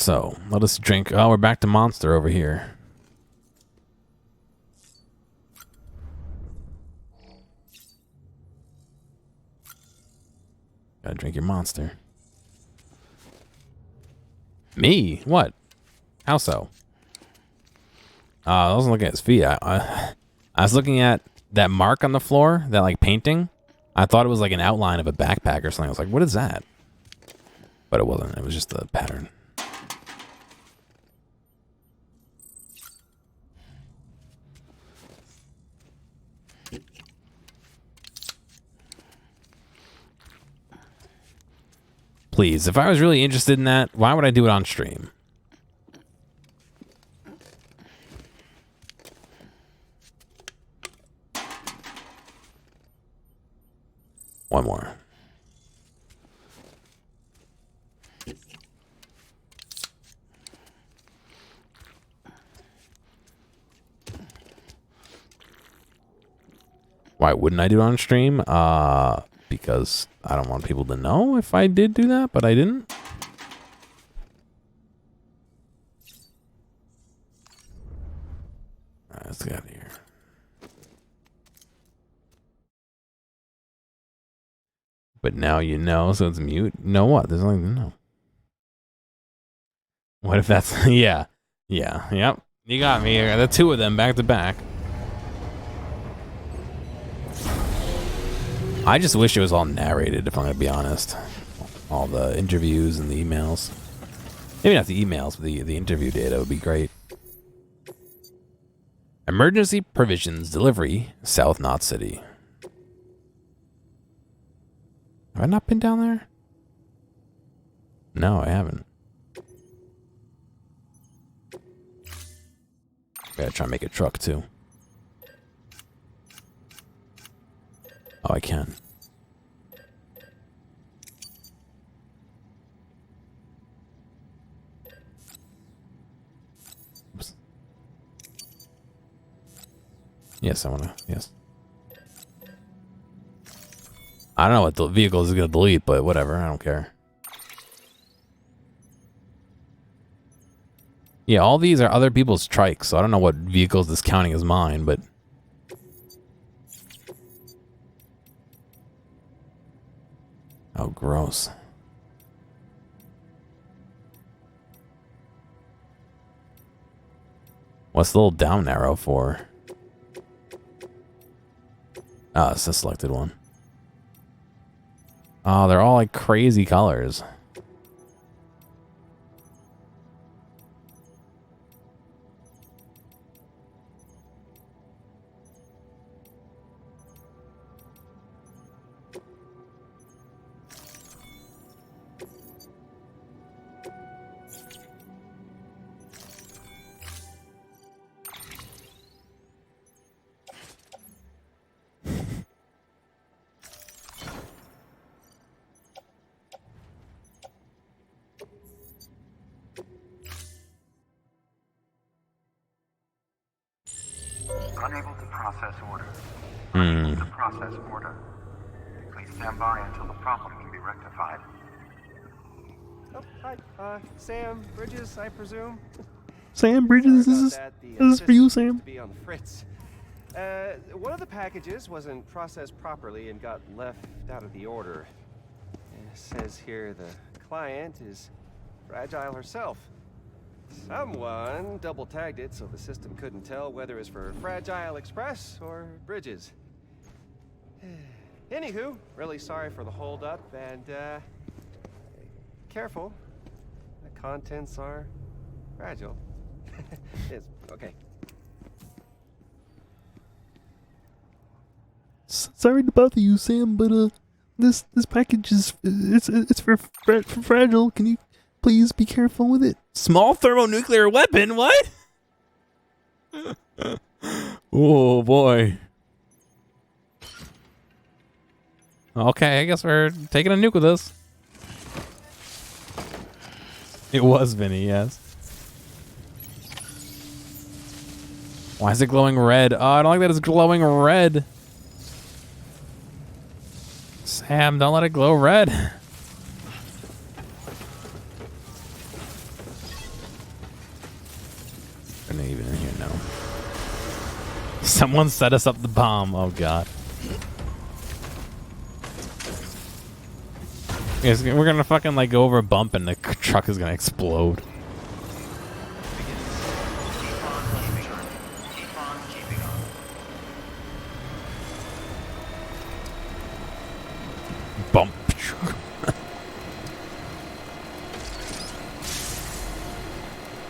So, let us drink. Oh, we're back to Monster over here. Gotta drink your Monster. Me? What? How so? I wasn't looking at his feet. I was looking at that mark on the floor, that like painting. I thought it was like an outline of a backpack or something. I was like, what is that? But it wasn't. It was just a pattern. Please, if I was really interested in that, why would I do it on stream? One more. Why wouldn't I do it on stream? Because I don't want people to know if I did do that, but I didn't. Alright, let's get out of here. But now you know, so it's mute. Know what? There's nothing to know. What if that's... yeah. Yeah. Yep. You got me. The two of them back to back. I just wish it was all narrated, if I'm going to be honest. All the interviews and the emails. Maybe not the emails, but the interview data would be great. Emergency Provisions Delivery, South Knot City. Have I not been down there? No, I haven't. Gotta try and make a truck, too. Oh, I can. Oops. Yes, I wanna. Yes. I don't know what the vehicle is gonna delete, but whatever. I don't care. Yeah, all these are other people's trikes, so I don't know what vehicles this counting as mine, but... Oh, gross. What's the little down arrow for? Ah, it's the selected one. Oh, they're all like crazy colors. Unable to process order. Unable to process order. Please stand by until the problem can be rectified. Oh, hi. Sam Bridges, I presume. Sam Bridges, this is for you, Sam. To be on the fritz. One of the packages wasn't processed properly and got left out of the order. It says here the client is Fragile herself. Someone double tagged it so the system couldn't tell whether it's for Fragile Express or Bridges. Anywho, really sorry for the holdup and careful. The contents are fragile. It's okay. Sorry to bother you, Sam, but this package is it's for fragile. Can you please be careful with it? Small thermonuclear weapon? What? Oh boy. Okay, I guess we're taking a nuke with us. It was Vinny, yes. Why is it glowing red? Oh, I don't like that it's glowing red. Sam, don't let it glow red. Someone set us up the bomb. Oh god. Yes, we're gonna fucking like go over a bump and the truck is gonna explode. Bump.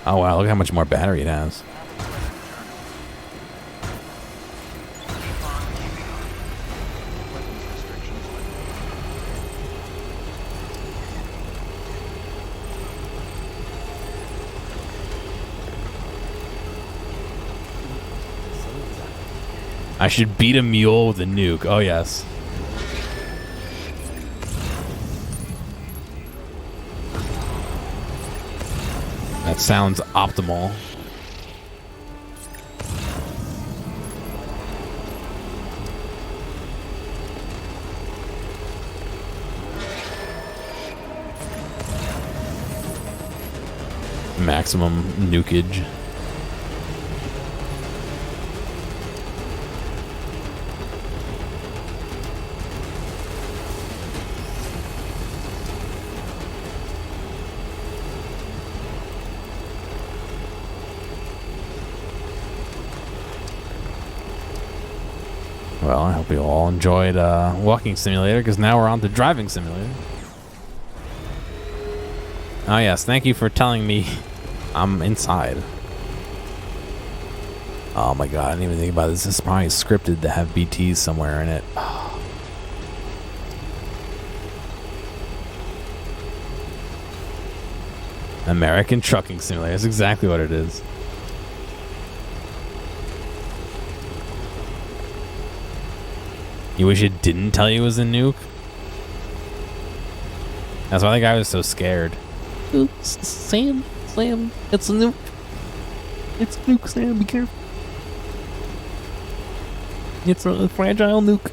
Oh wow, look how much more battery it has. I should beat a mule with a nuke. Oh yes. That sounds optimal. Maximum nukage. Well, I hope you all enjoyed Walking Simulator, because now we're on to Driving Simulator. Oh yes, thank you for telling me I'm inside. Oh my god, I didn't even think about this. This is probably scripted to have BTs somewhere in it. American Trucking Simulator, that's exactly what it is. You wish it didn't tell you it was a nuke? That's why the guy was so scared. Sam, it's a nuke. It's a nuke, Sam, be careful. It's a fragile nuke.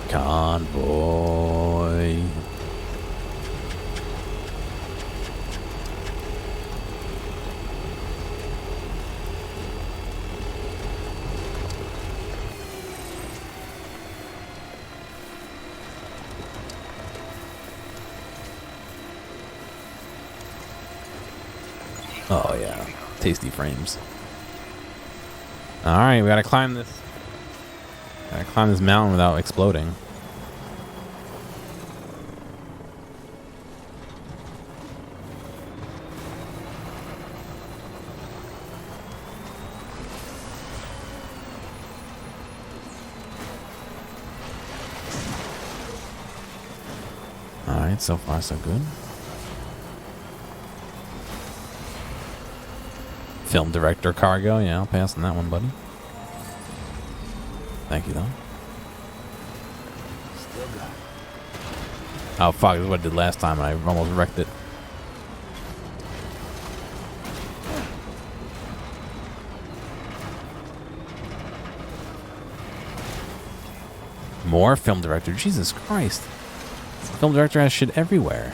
Convoy. Oh yeah, tasty frames. All right, we gotta climb this. Gotta climb this mountain without exploding. All right, so far so good. Film director cargo, yeah, I'll pass on that one, buddy. Thank you, though. Oh, fuck, this is what I did last time. I almost wrecked it. More film director. Jesus Christ. Film director has shit everywhere.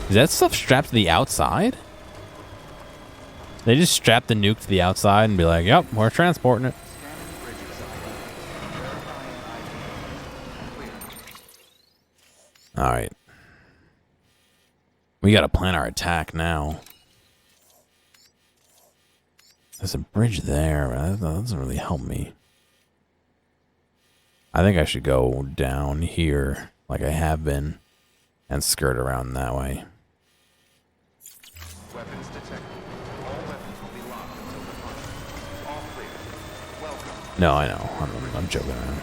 Is that stuff strapped to the outside? They just strap the nuke to the outside and be like, yep, we're transporting it. Alright. We gotta plan our attack now. There's a bridge there, but that doesn't really help me. I think I should go down here like I have been and skirt around that way. Weapons detected. All weapons will be locked until departure. All clear. Welcome. No, I know. I'm joking around.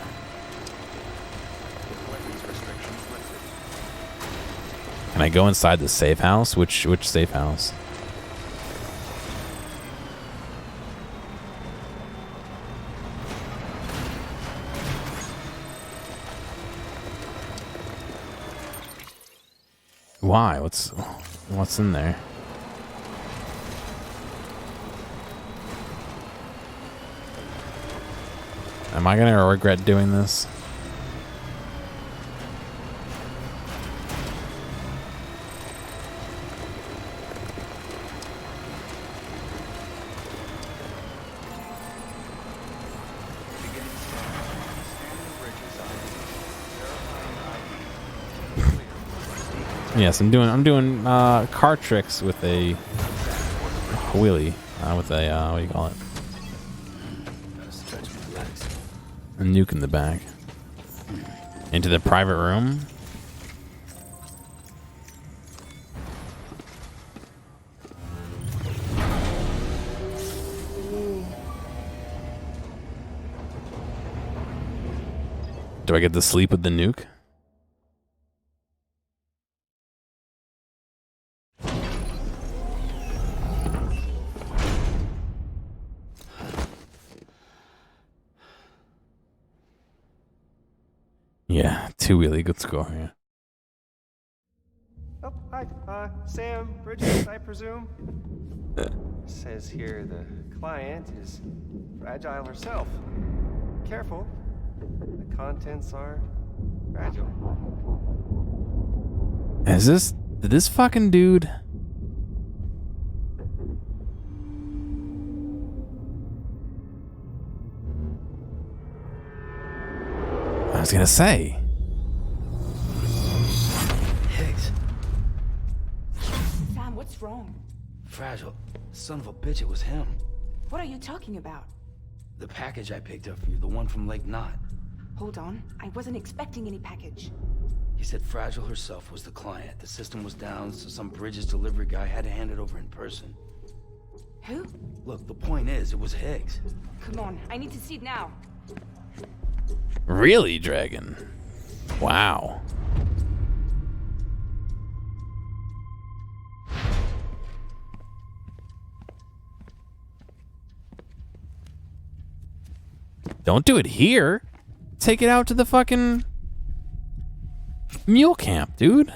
Weapons restrictions lifted. Can I go inside the safe house? Which safe house? Why? What's in there? Am I gonna regret doing this? Yes, I'm doing car tricks with a wheelie, with a what do you call it? A nuke in the back. Into the private room. Do I get to sleep with the nuke? Yeah, 2 wheelie, good score, yeah. Oh, hi. Sam Bridges, I presume? Says here the client is fragile herself. Careful. The contents are fragile. Did this fucking dude? I was gonna say. Higgs. Sam, what's wrong? Fragile. Son of a bitch, it was him. What are you talking about? The package I picked up for you, the one from Lake Knot. Hold on, I wasn't expecting any package. He said Fragile herself was the client. The system was down, so some Bridges delivery guy had to hand it over in person. Who? Look, the point is, it was Higgs. Come on, I need to see it now. Really, Dragon? Wow. Don't do it here. Take it out to the fucking mule camp, dude.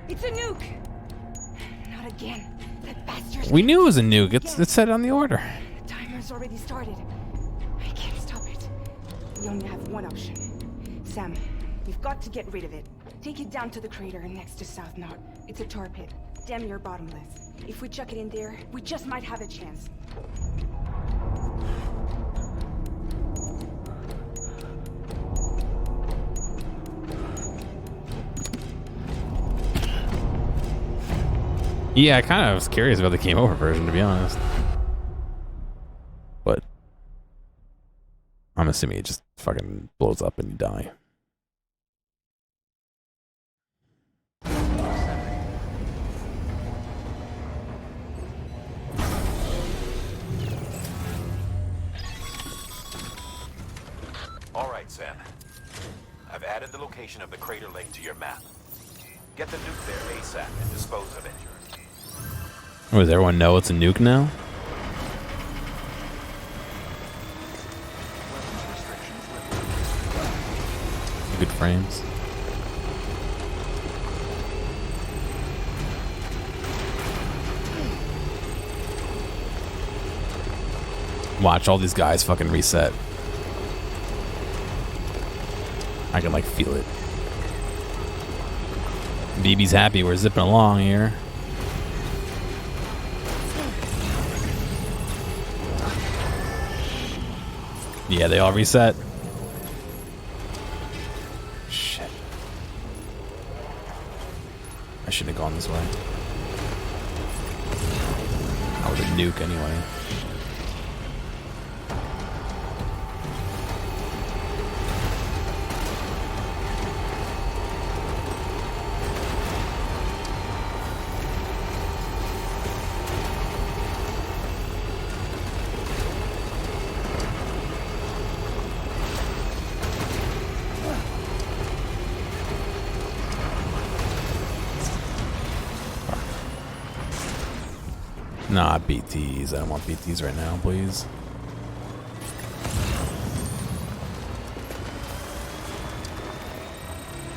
It's a nuke! Not again. That bastard. We knew it was a nuke. It said on the order. The timer's already started. I can't stop it. We only have one option. Sam, we've got to get rid of it. Take it down to the crater next to South Knot. It's a tar pit. Damn near bottomless. If we chuck it in there, we just might have a chance. Yeah, I kind of was curious about the game over version, to be honest. But I'm assuming it just fucking blows up and you die. All right, Sam. I've added the location of the crater lake to your map. Get the nuke there ASAP and dispose of it. Oh, does everyone know it's a nuke now? Good frames. Watch all these guys fucking reset. I can like feel it. BB's happy. We're zipping along here. Yeah, they all reset. Shit. I shouldn't have gone this way. I would have nuke anyway. Nah, BTs. I don't want BTs right now, please.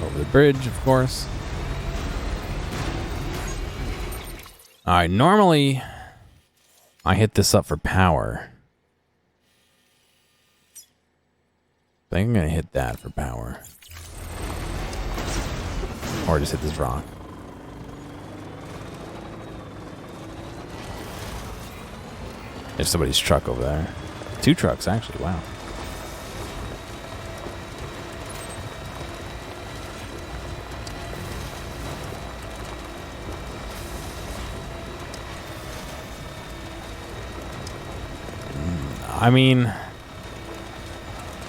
Over the bridge, of course. Alright, normally I hit this up for power. I think I'm gonna hit that for power. Or just hit this rock. There's somebody's truck over there. 2 trucks, actually. Wow. I mean,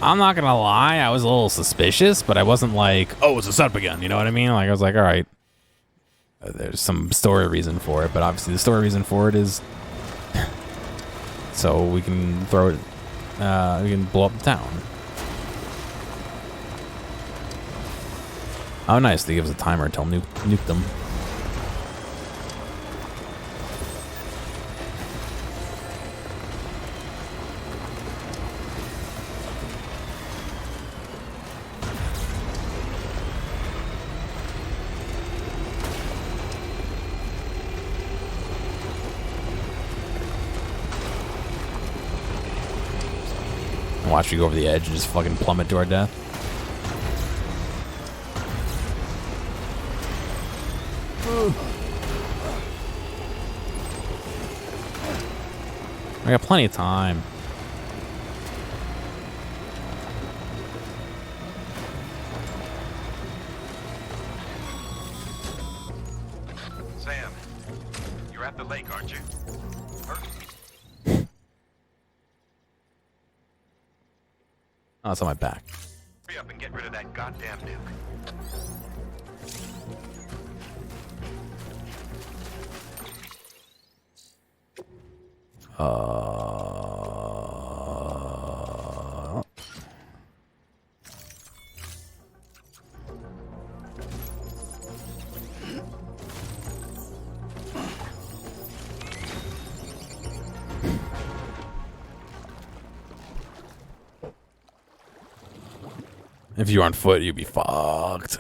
I'm not gonna lie, I was a little suspicious, but I wasn't like, oh, it's a setup again, you know what I mean? Like, I was like, all right, there's some story reason for it, but obviously the story reason for it is so we can throw it, we can blow up the town. Oh, nice, they give us a timer until nuke them. Watch you go over the edge and just fucking plummet to our death. I got plenty of time. Sam, you're at the lake, aren't you? Oh, it's on my back. Hurry up and get rid of that goddamn nuke. If you were on foot, you'd be fucked.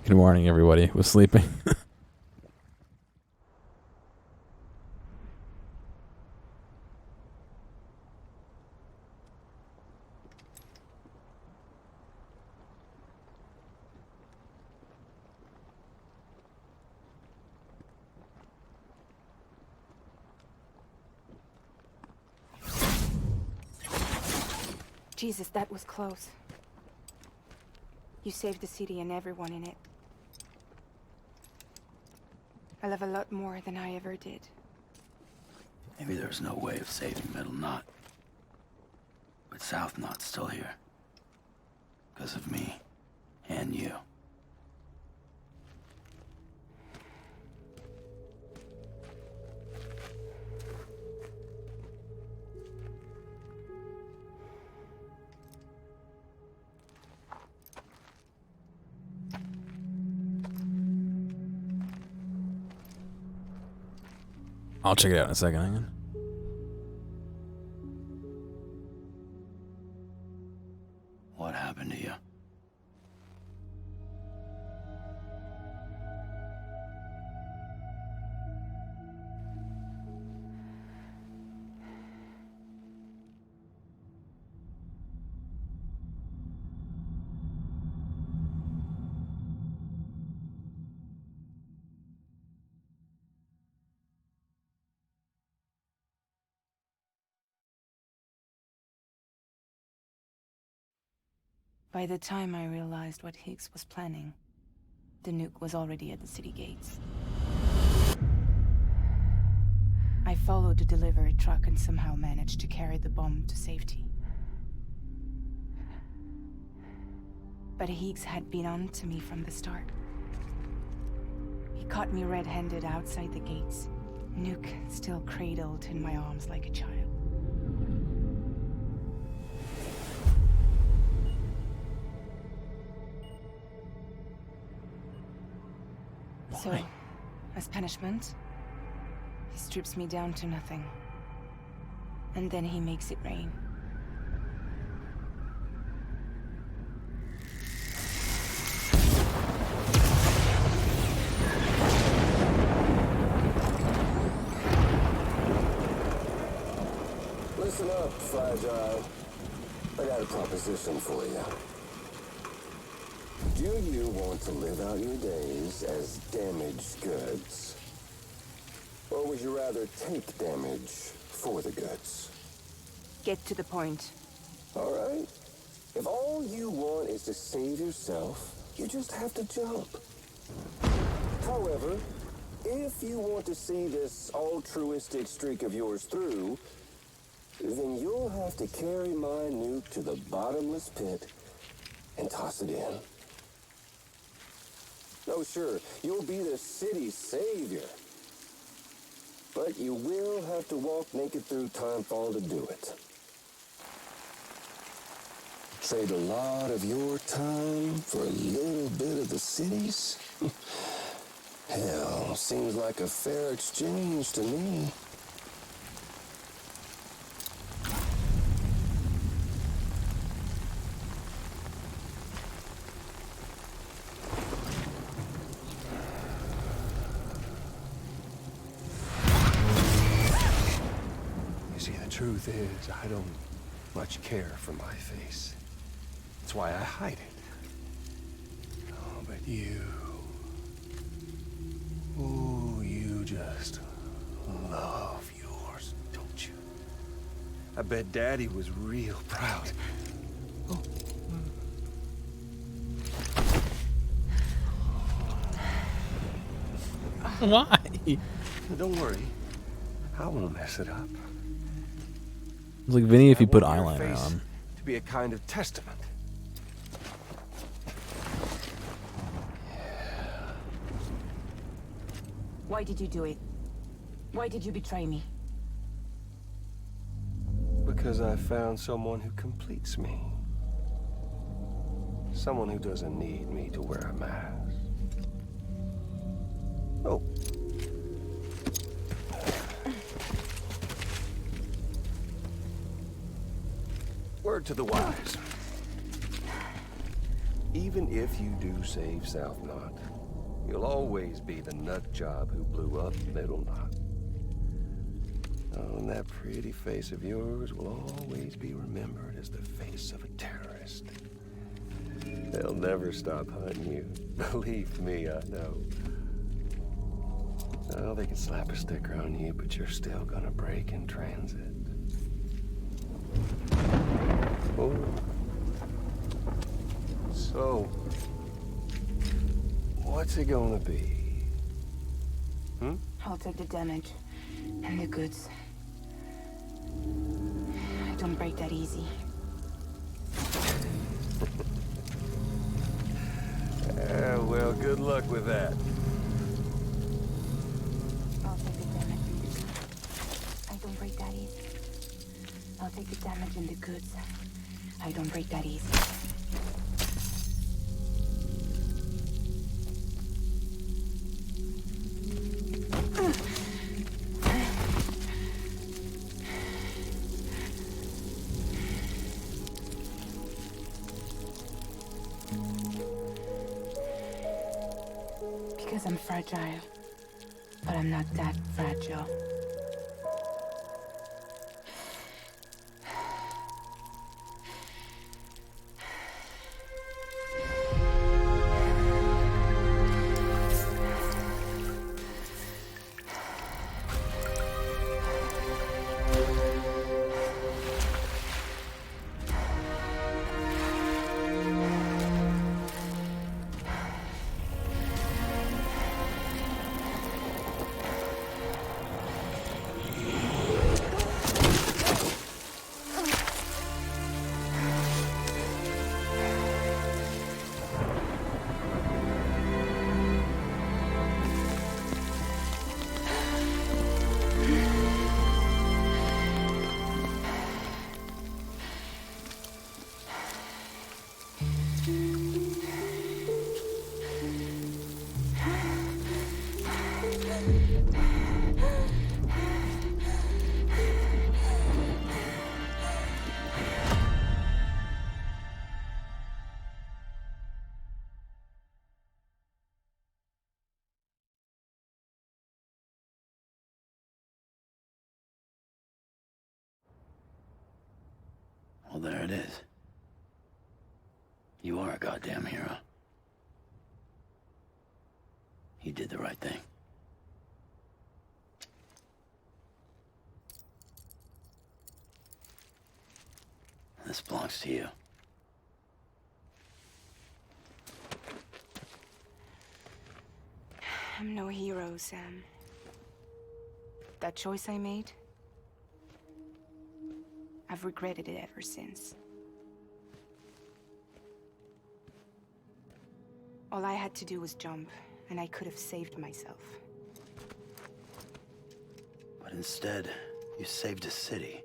Good morning, everybody. Was sleeping. Jesus, that was close. You saved the city and everyone in it. I love a lot more than I ever did. Maybe there's no way of saving Middle Knot. But South Knot's still here. Because of me. And you. I'll check it out in a second. Hang on. What happened to you? By the time I realized what Higgs was planning, the nuke was already at the city gates. I followed the delivery truck and somehow managed to carry the bomb to safety. But Higgs had been on to me from the start. He caught me red-handed outside the gates, nuke still cradled in my arms like a child. So, as punishment, he strips me down to nothing. And then he makes it rain. Listen up, Fragile. I got a proposition for you. Do you want to live out your days as damaged goods? Or would you rather take damage for the goods? Get to the point. All right. If all you want is to save yourself, you just have to jump. However, if you want to see this altruistic streak of yours through, then you'll have to carry my nuke to the bottomless pit and toss it in. Oh, sure, you'll be the city's savior. But you will have to walk naked through Timefall to do it. Trade a lot of your time for a little bit of the city's? Hell, seems like a fair exchange to me. You see, the truth is, I don't much care for my face. That's why I hide it. Oh, but you... Ooh, you just love yours, don't you? I bet Daddy was real proud. Oh. Why? Don't worry. I won't mess it up. It's like Vinny if I you put want your eyeliner face on. to be a kind of testament. Why did you do it? Why did you betray me? Because I found someone who completes me. Someone who doesn't need me to wear a mask. Oh. Word to the wise. Even if you do save South Knot, you'll always be the nut job who blew up Middle Knot. Oh, and that pretty face of yours will always be remembered as the face of a terrorist. They'll never stop hunting you. Believe me, I know. Oh, they can slap a sticker on you, but you're still gonna break in transit. Oh. So, what's it gonna be? I'll take the damage and the goods. I don't break that easy. Well, good luck with that. I'll take the damage. I don't break that easy. I'll take the damage and the goods. I don't break that easy. Because I'm fragile. But I'm not that fragile. Well, there it is. You are a goddamn hero. You did the right thing. This belongs to you. I'm no hero, Sam. That choice I made, I've regretted it ever since. All I had to do was jump, and I could have saved myself. But instead, you saved a city.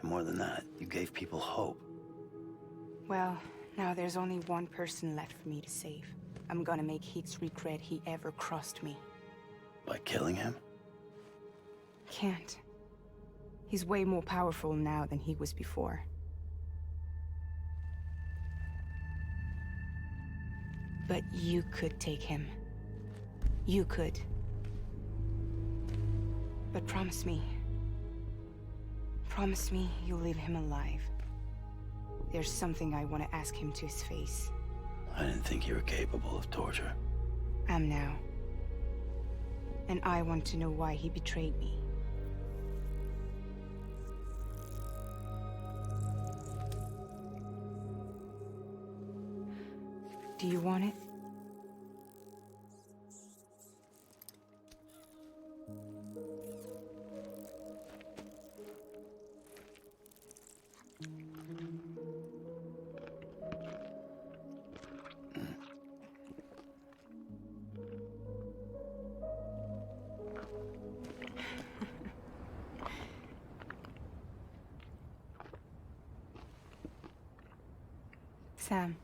And more than that, you gave people hope. Well, now there's only one person left for me to save. I'm gonna make Higgs regret he ever crossed me. By killing him? Can't. He's way more powerful now than he was before. But you could take him. You could. But promise me. Promise me you'll leave him alive. There's something I want to ask him to his face. I didn't think you were capable of torture. Am now. And I want to know why he betrayed me. Do you want it? Sam.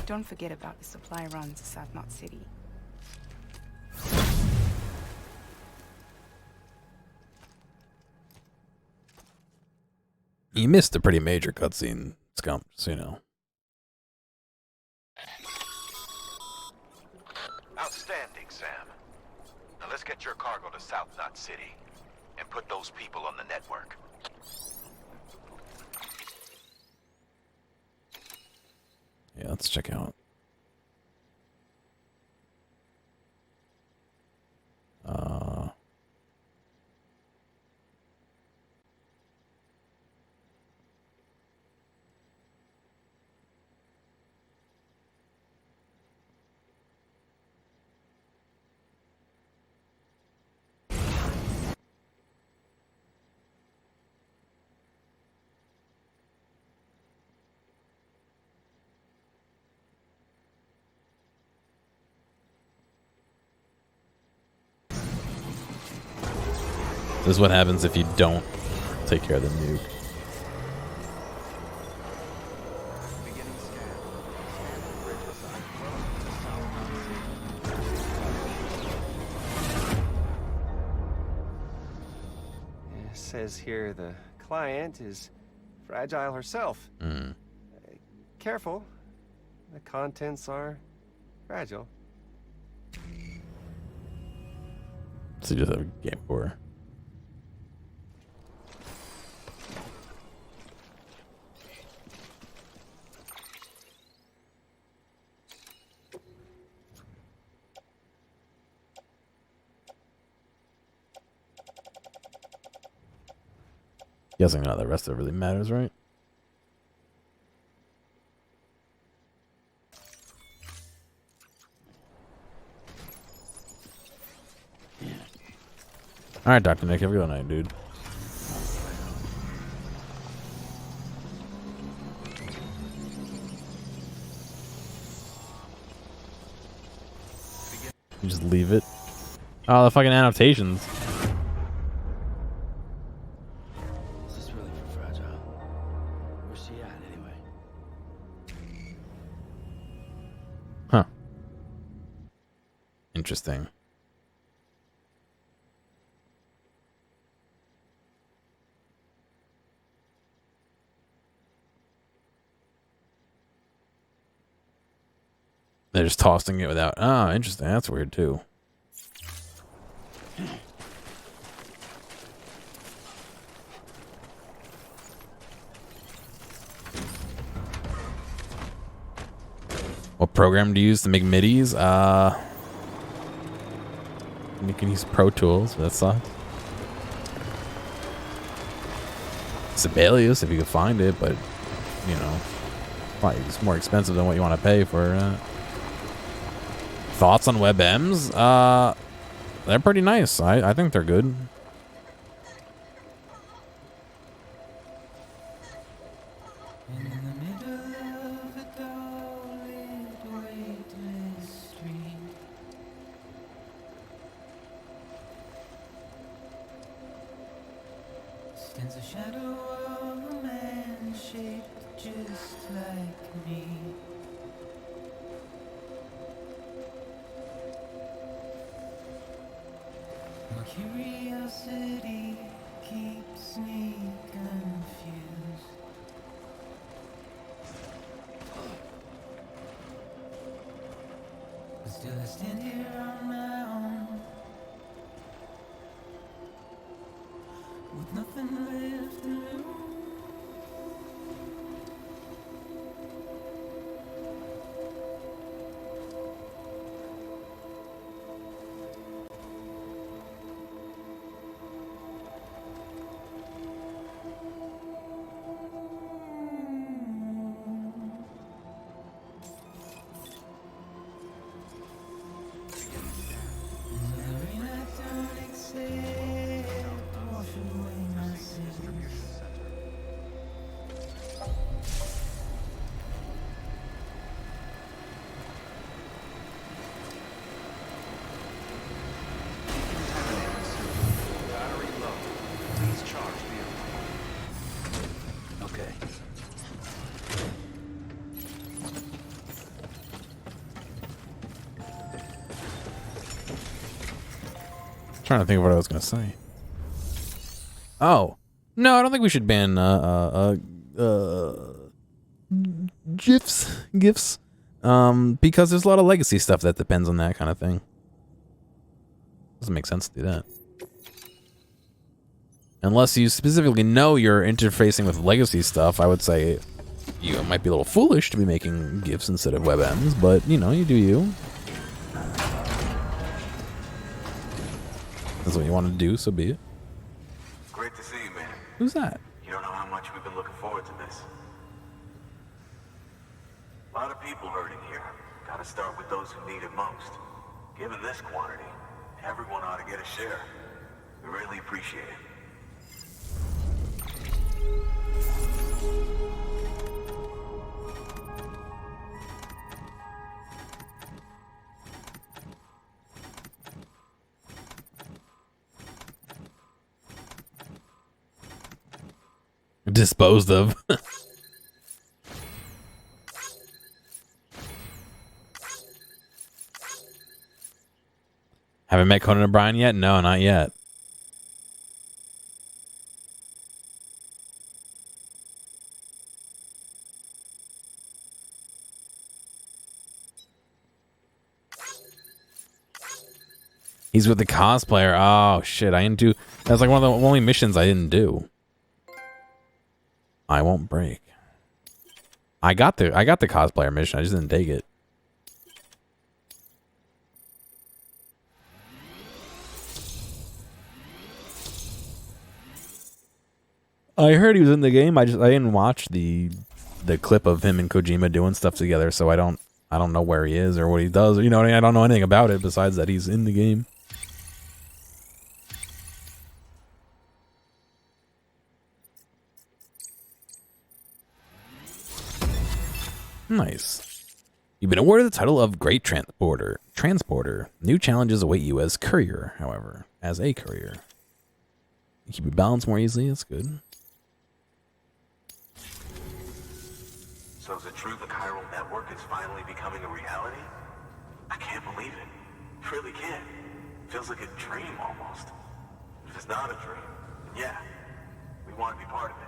Don't forget about the supply runs to South Knot City. You missed a pretty major cutscene, Scump, so you know. Outstanding, Sam. Now let's get your cargo to South Knot City and put those people on the network. Yeah, let's check out. This is what happens if you don't take care of the nuke. Beginning scan. It says here the client is fragile herself. Careful. The contents are fragile. So you just have a game for her. Guessing none of the rest of it really matters, right? Alright, Dr. Nick, have a good night, dude. You just leave it. Oh, the fucking annotations. Is this really for Fragile? Where's she at, anyway? Huh. Interesting. They're just tossing it without... Oh, interesting. That's weird, too. program to use to make midis? You can use Pro Tools. That sucks. Sibelius, if you could find it, but you know, probably it's more expensive than what you want to pay for. Thoughts on WebMs? They're pretty nice. I think they're good. Stands a shadow of a man shaped just like me. My curiosity keeps me confused. But still I stand here on my own, with nothing left to lose. Trying to think of what I was gonna say. Oh no, I don't think we should ban gifs, because there's a lot of legacy stuff that depends on that kind of thing. Doesn't make sense to do that unless you specifically know you're interfacing with legacy stuff. I would say you might be a little foolish to be making gifs instead of WebMs, but you know, you do you. That's what you want to do, so be it. Great to see you, man. Who's that? You don't know how much we've been looking forward to this. A lot of people hurting here. Gotta start with those who need it most. Given this quantity, everyone ought to get a share. We really appreciate it. Disposed of. Haven't met Conan O'Brien yet? No, not yet. He's with the cosplayer. Oh shit, I didn't do. That's like one of the only missions I didn't do. I won't break. I got the cosplayer mission. I just didn't take it. I heard he was in the game. I didn't watch the clip of him and Kojima doing stuff together, so I don't know where he is or what he does. You know what I mean? I don't know anything about it besides that he's in the game. Nice. You've been awarded the title of Great Transporter. New challenges await you as courier, however. As a courier. You keep your balance more easily, that's good. So is it true the chiral network is finally becoming a reality? I can't believe it. Really can't. Feels like a dream almost. If it's not a dream, then yeah, we want to be part of it.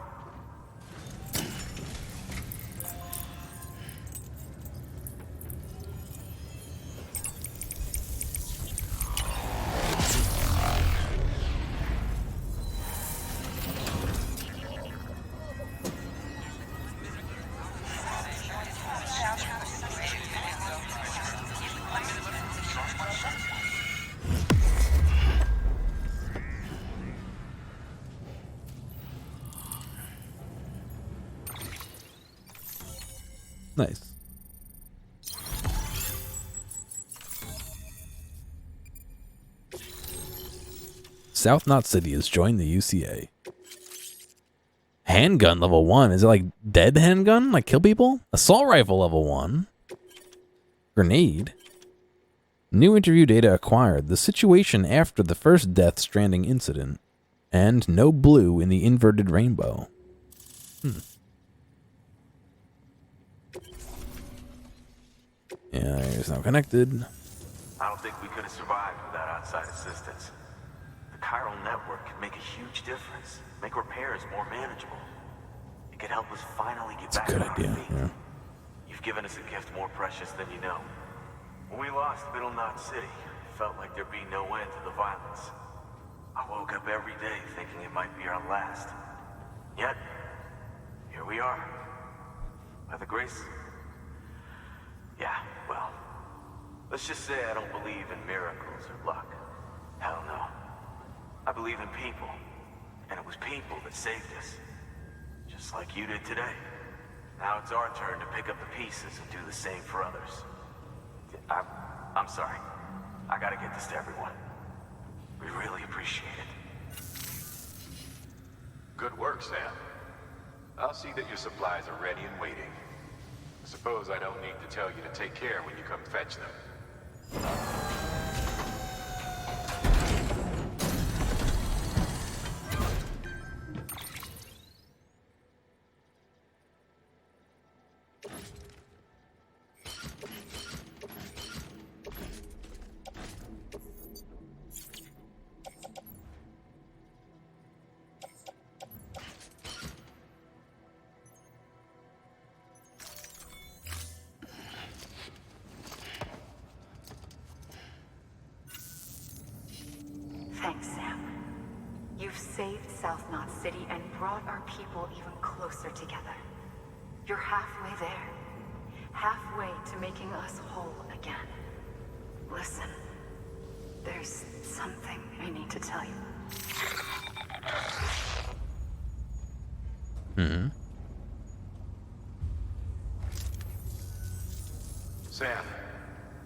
Nice. South Knot City has joined the UCA. Handgun level 1. Is it like dead handgun? Like kill people? Assault rifle level 1. Grenade. New interview data acquired. The situation after the first Death Stranding incident. And no blue in the inverted rainbow. Yeah, it's now connected. I don't think we could have survived without outside assistance. The chiral network could make a huge difference, make repairs more manageable. It could help us finally get back on our feet. Yeah. You've given us a gift more precious than you know. When we lost Middle Knot City, it felt like there'd be no end to the violence. I woke up every day thinking it might be our last. Yet, here we are. By the grace... Yeah, well, let's just say I don't believe in miracles or luck. Hell no. I believe in people, and it was people that saved us. Just like you did today. Now it's our turn to pick up the pieces and do the same for others. I'm sorry. I gotta get this to everyone. We really appreciate it. Good work, Sam. I'll see that your supplies are ready and waiting. Suppose I don't need to tell you to take care when you come fetch them. Thanks, Sam. You've saved South Knot City and brought our people even closer together. You're halfway there. Halfway to making us whole again. Listen, there's something I need to tell you. Sam,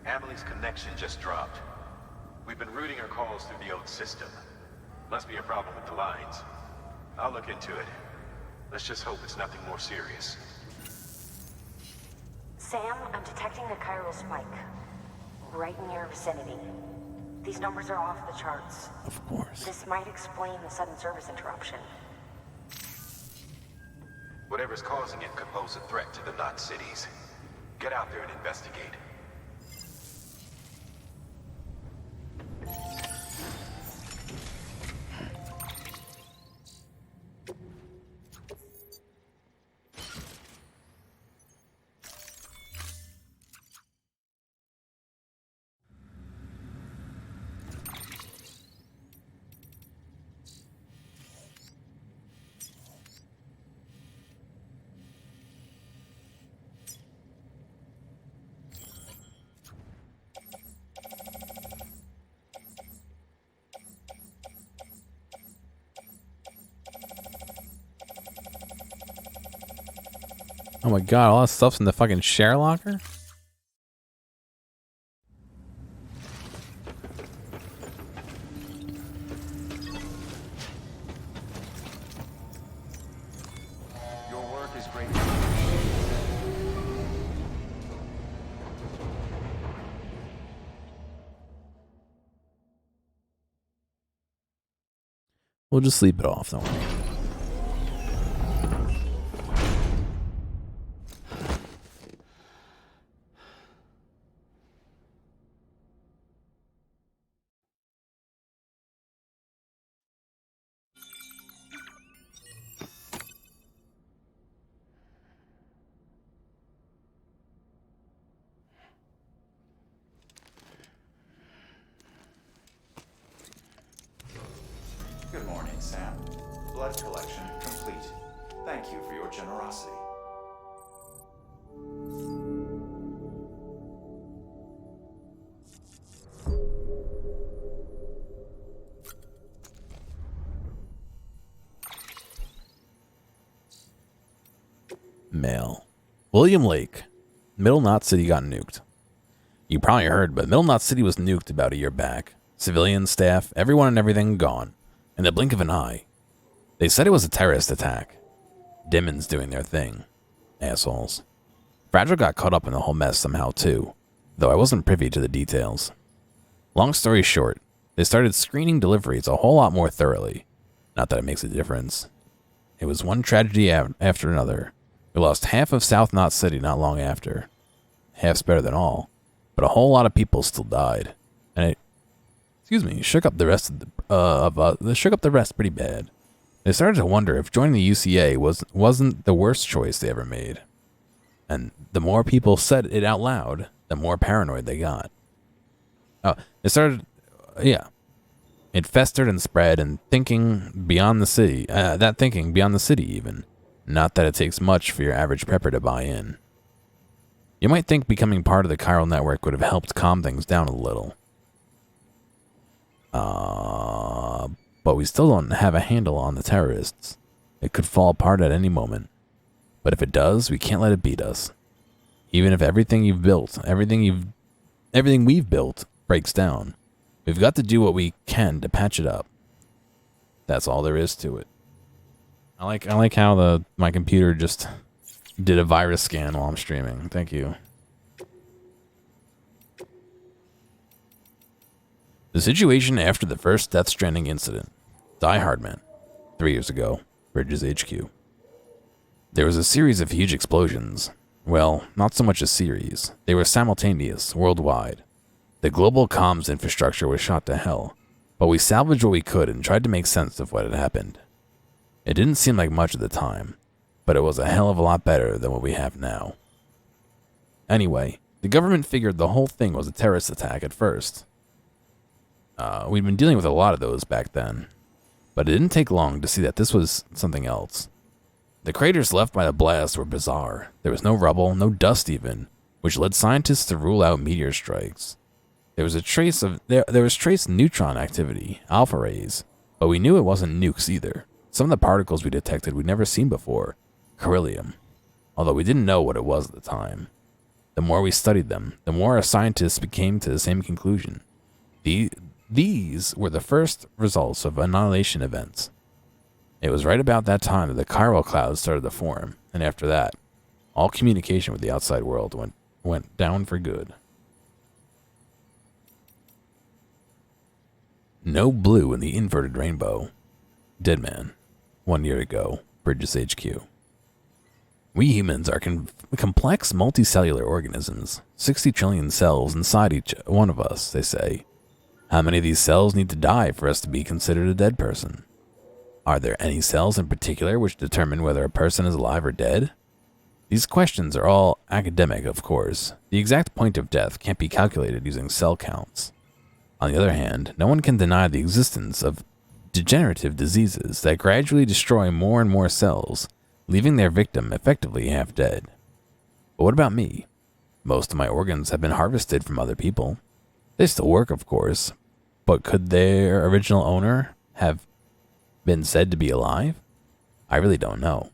Emily's connection just dropped. We've been routing her calls through the old system. Must be a problem with the lines. I'll look into it. Let's just hope it's nothing more serious. Sam, I'm detecting a chiral spike. Right in your vicinity. These numbers are off the charts. Of course. This might explain the sudden service interruption. Whatever's causing it could pose a threat to the Knot cities. Get out there and investigate. Oh my god, all that stuff's in the fucking share locker? Your work is great. We'll just sleep it off, don't worry. Good morning, Sam. Blood collection complete. Thank you for your generosity. Mail. William Lake. Middle Knot City got nuked. You probably heard, but Middle Knot City was nuked about a year back. Civilians, staff, everyone and everything gone. In the blink of an eye. They said it was a terrorist attack. Demons doing their thing. Assholes. Fragile got caught up in the whole mess somehow too, though I wasn't privy to the details. Long story short, they started screening deliveries a whole lot more thoroughly. Not that it makes a difference. It was one tragedy after another. We lost half of South Knot City not long after. Half's better than all, but a whole lot of people still died, and it, shook up the rest of shook up the rest pretty bad. They started to wonder if joining the UCA wasn't the worst choice they ever made. And the more people said it out loud, the more paranoid they got. It festered and spread, and thinking beyond the city, even. Not that it takes much for your average prepper to buy in. You might think becoming part of the chiral network would have helped calm things down a little. But we still don't have a handle on the terrorists. It could fall apart at any moment. But if it does, we can't let it beat us. Even if everything we've built breaks down, we've got to do what we can to patch it up. That's all there is to it. I like how my computer just did a virus scan while I'm streaming. Thank you. The situation after the first Death Stranding incident. Die Hard Man. 3 years ago. Bridges HQ. There was a series of huge explosions. Well, not so much a series. They were simultaneous, worldwide. The global comms infrastructure was shot to hell, but we salvaged what we could and tried to make sense of what had happened. It didn't seem like much at the time, but it was a hell of a lot better than what we have now. Anyway, the government figured the whole thing was a terrorist attack at first. We'd been dealing with a lot of those back then, but it didn't take long to see that this was something else. The craters left by the blast were bizarre. There was no rubble, no dust even, which led scientists to rule out meteor strikes. There was trace neutron activity, alpha rays, but we knew it wasn't nukes either. Some of the particles we detected we'd never seen before, beryllium, although we didn't know what it was at the time. The more we studied them, the more our scientists came to the same conclusion. These were the first results of annihilation events. It was right about that time that the chiral clouds started to form, and after that, all communication with the outside world went down for good. No blue in the inverted rainbow. Dead Man. 1 year ago. Bridges HQ. We humans are complex multicellular organisms. 60 trillion cells inside each one of us, they say. How many of these cells need to die for us to be considered a dead person? Are there any cells in particular which determine whether a person is alive or dead? These questions are all academic, of course. The exact point of death can't be calculated using cell counts. On the other hand, no one can deny the existence of degenerative diseases that gradually destroy more and more cells, leaving their victim effectively half dead. But what about me? Most of my organs have been harvested from other people. They still work, of course, but could their original owner have been said to be alive? I really don't know.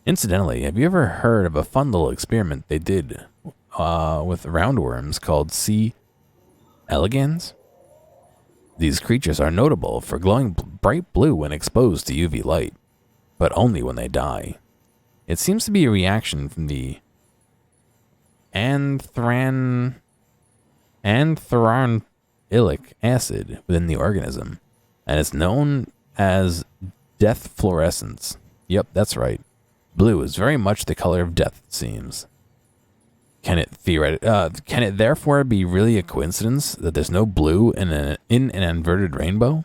Incidentally, have you ever heard of a fun little experiment they did with roundworms called C. elegans? These creatures are notable for glowing bright blue when exposed to UV light, but only when they die. It seems to be a reaction from the anthranoilic acid within the organism, and it's known as death fluorescence. Yep, that's right. Blue is very much the color of death, it seems. Can it therefore be really a coincidence that there's no blue in an inverted rainbow?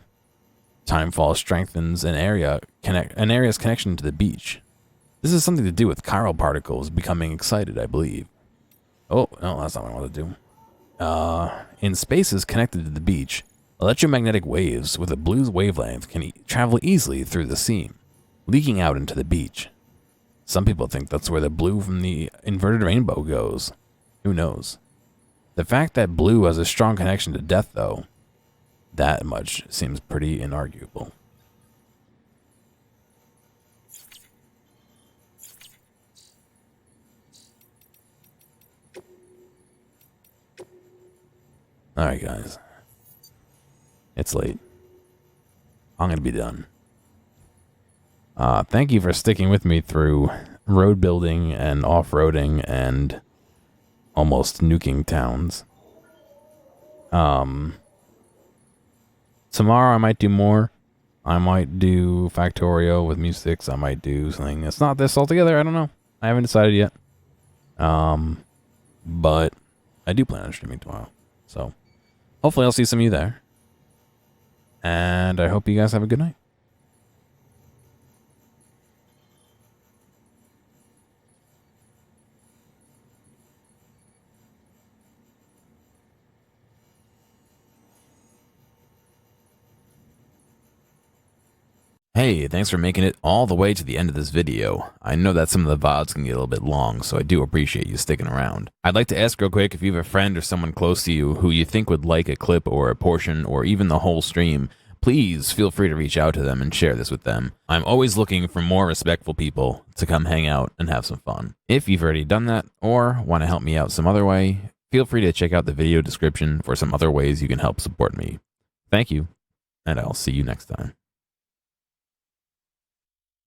Timefall strengthens an area's connection to the beach. This is something to do with chiral particles becoming excited, I believe. Oh, no, that's not what I want to do. In spaces connected to the beach, electromagnetic waves with a blue wavelength can travel easily through the seam, leaking out into the beach. Some people think that's where the blue from the inverted rainbow goes. Who knows? The fact that blue has a strong connection to death, though, that much seems pretty inarguable. Alright, guys. It's late. I'm going to be done. Thank you for sticking with me through road building and off-roading and almost nuking towns. Tomorrow I might do more. I might do Factorio with Mu6. I might do something that's not this altogether. I don't know. I haven't decided yet. But I do plan on streaming tomorrow. So hopefully I'll see some of you there. And I hope you guys have a good night. Hey, thanks for making it all the way to the end of this video. I know that some of the VODs can get a little bit long, so I do appreciate you sticking around. I'd like to ask real quick if you have a friend or someone close to you who you think would like a clip or a portion or even the whole stream, please feel free to reach out to them and share this with them. I'm always looking for more respectful people to come hang out and have some fun. If you've already done that or want to help me out some other way, feel free to check out the video description for some other ways you can help support me. Thank you, and I'll see you next time.